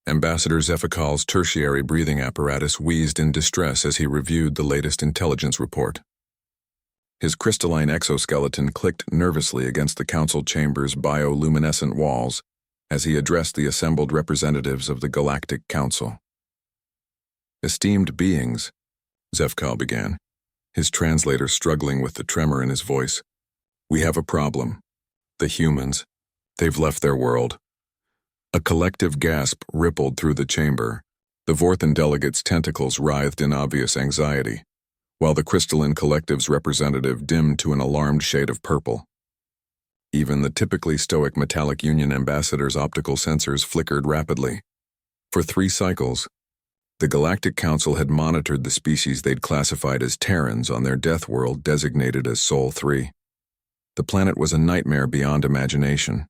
Ambassador Zephikal's tertiary breathing apparatus wheezed in distress as he reviewed the latest intelligence report. His crystalline exoskeleton clicked nervously against the council chamber's bioluminescent walls as he addressed the assembled representatives of the Galactic Council. "Esteemed beings," Zefkal began, his translator struggling with the tremor in his voice, "we have a problem. The humans, they've left their world." A collective gasp rippled through the chamber. The Vorthan delegate's tentacles writhed in obvious anxiety, while the crystalline collective's representative dimmed to an alarmed shade of purple. Even the typically stoic Metallic Union ambassador's optical sensors flickered rapidly. For 3 cycles, the Galactic Council had monitored the species they'd classified as Terrans on their Deathworld designated as Sol 3. The planet was a nightmare beyond imagination.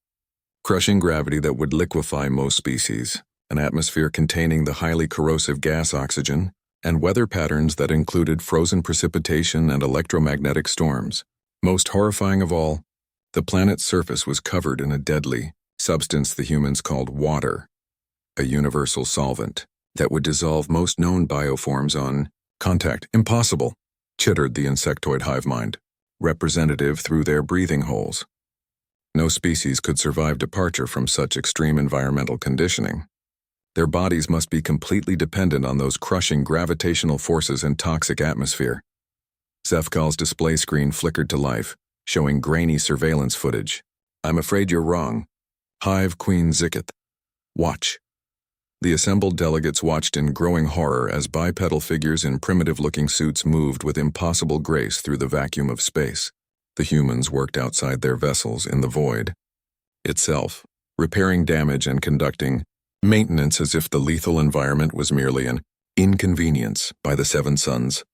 Crushing gravity that would liquefy most species, an atmosphere containing the highly corrosive gas oxygen, and weather patterns that included frozen precipitation and electromagnetic storms. Most horrifying of all, the planet's surface was covered in a deadly substance the humans called water, a universal solvent that would dissolve most known bioforms on contact. "Impossible," chittered the insectoid hive mind, representative through their breathing holes. No species could survive departure from such extreme environmental conditioning. Their bodies must be completely dependent on those crushing gravitational forces and toxic atmosphere. Zefkal's display screen flickered to life, showing grainy surveillance footage. "I'm afraid you're wrong. Hive Queen Zikith. Watch." The assembled delegates watched in growing horror as bipedal figures in primitive-looking suits moved with impossible grace through the vacuum of space. The humans worked outside their vessels in the void itself, repairing damage and conducting maintenance as if the lethal environment was merely an inconvenience by the Seven Suns,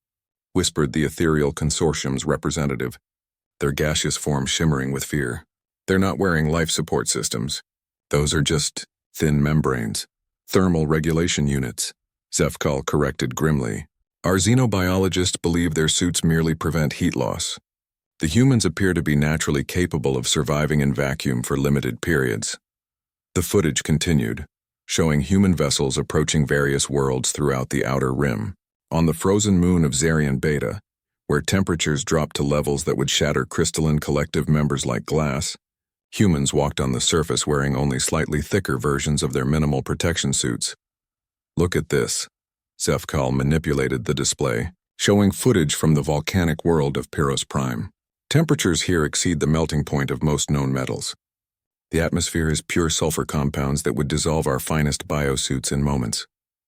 whispered the ethereal consortium's representative, their gaseous form shimmering with fear. "They're not wearing life support systems. Those are just thin membranes. Thermal regulation units," Zefkal corrected grimly. "Our xenobiologists believe their suits merely prevent heat loss. The humans appear to be naturally capable of surviving in vacuum for limited periods." The footage continued, showing human vessels approaching various worlds throughout the outer rim. On the frozen moon of Zarian Beta, where temperatures dropped to levels that would shatter crystalline collective members like glass, humans walked on the surface wearing only slightly thicker versions of their minimal protection suits. "Look at this." Zefkal manipulated the display, showing footage from the volcanic world of Pyros Prime. "Temperatures here exceed the melting point of most known metals. The atmosphere is pure sulfur compounds that would dissolve our finest biosuits in moments."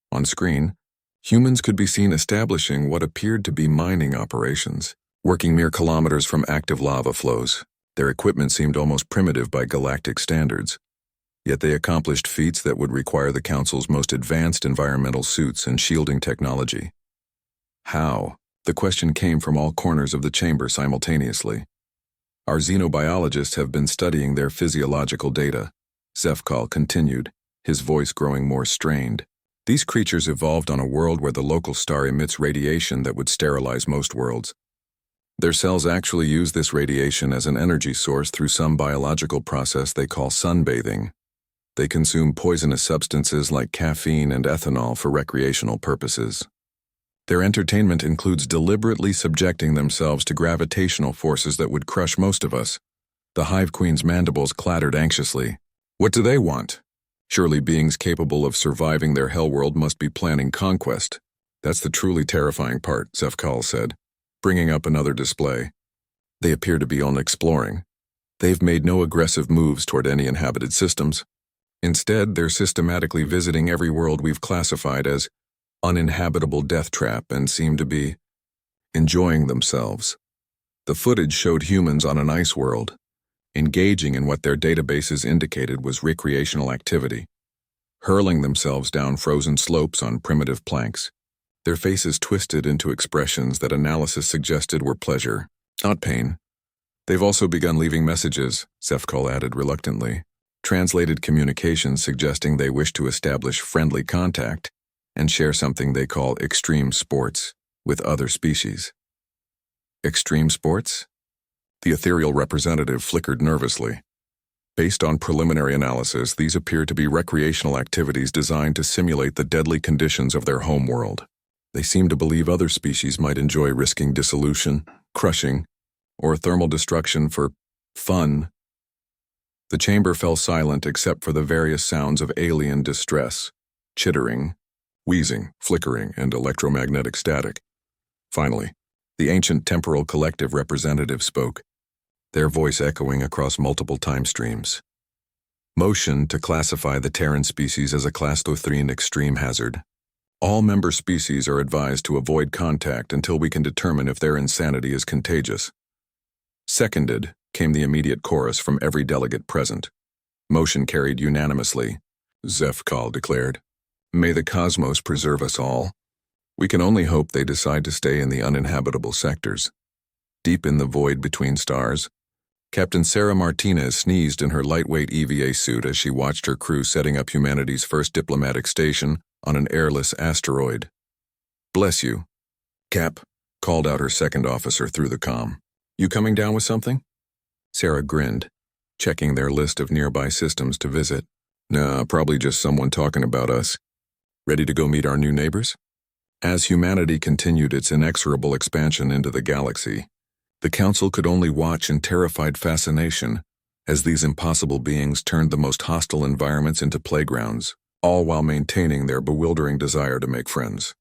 On screen, humans could be seen establishing what appeared to be mining operations, working mere kilometers from active lava flows. Their equipment seemed almost primitive by galactic standards, yet they accomplished feats that would require the Council's most advanced environmental suits and shielding technology. How? The question came from all corners of the chamber simultaneously. "Our xenobiologists have been studying their physiological data," Zefkal continued, his voice growing more strained. "These creatures evolved on a world where the local star emits radiation that would sterilize most worlds. Their cells actually use this radiation as an energy source through some biological process they call sunbathing. They consume poisonous substances like caffeine and ethanol for recreational purposes. Their entertainment includes deliberately subjecting themselves to gravitational forces that would crush most of us." The Hive Queen's mandibles clattered anxiously. "What do they want? Surely beings capable of surviving their hellworld must be planning conquest." "That's the truly terrifying part," Zefkal said, bringing up another display. "They appear to be only exploring. They've made no aggressive moves toward any inhabited systems. Instead, they're systematically visiting every world we've classified as uninhabitable death trap and seem to be enjoying themselves." The footage showed humans on an ice world, engaging in what their databases indicated was recreational activity, hurling themselves down frozen slopes on primitive planks, their faces twisted into expressions that analysis suggested were pleasure, not pain. "They've also begun leaving messages," Zefkal added reluctantly, translated communications suggesting they wish to establish friendly contact and share something they call extreme sports with other species. "Extreme sports?" The ethereal representative flickered nervously. Based on preliminary analysis, these appear to be recreational activities designed to simulate the deadly conditions of their homeworld. They seem to believe other species might enjoy risking dissolution, crushing, or thermal destruction for fun. The chamber fell silent except for the various sounds of alien distress, chittering, wheezing, flickering, and electromagnetic static. Finally, the ancient temporal collective representative spoke, their voice echoing across multiple time streams. Motion to classify the Terran species as a Class 3 extreme hazard. All member species are advised to avoid contact until we can determine if their insanity is contagious. Seconded, came the immediate chorus from every delegate present. Motion carried unanimously. Zefkal declared, "May the cosmos preserve us all." We can only hope they decide to stay in the uninhabitable sectors. Deep in the void between stars, Captain Sarah Martinez sneezed in her lightweight EVA suit as she watched her crew setting up humanity's first diplomatic station on an airless asteroid. "Bless you," Cap called out her second officer through the comm. "You coming down with something?" Sarah grinned, checking their list of nearby systems to visit. "Nah, probably just someone talking about us. Ready to go meet our new neighbors?" As humanity continued its inexorable expansion into the galaxy, the Council could only watch in terrified fascination as these impossible beings turned the most hostile environments into playgrounds, all while maintaining their bewildering desire to make friends.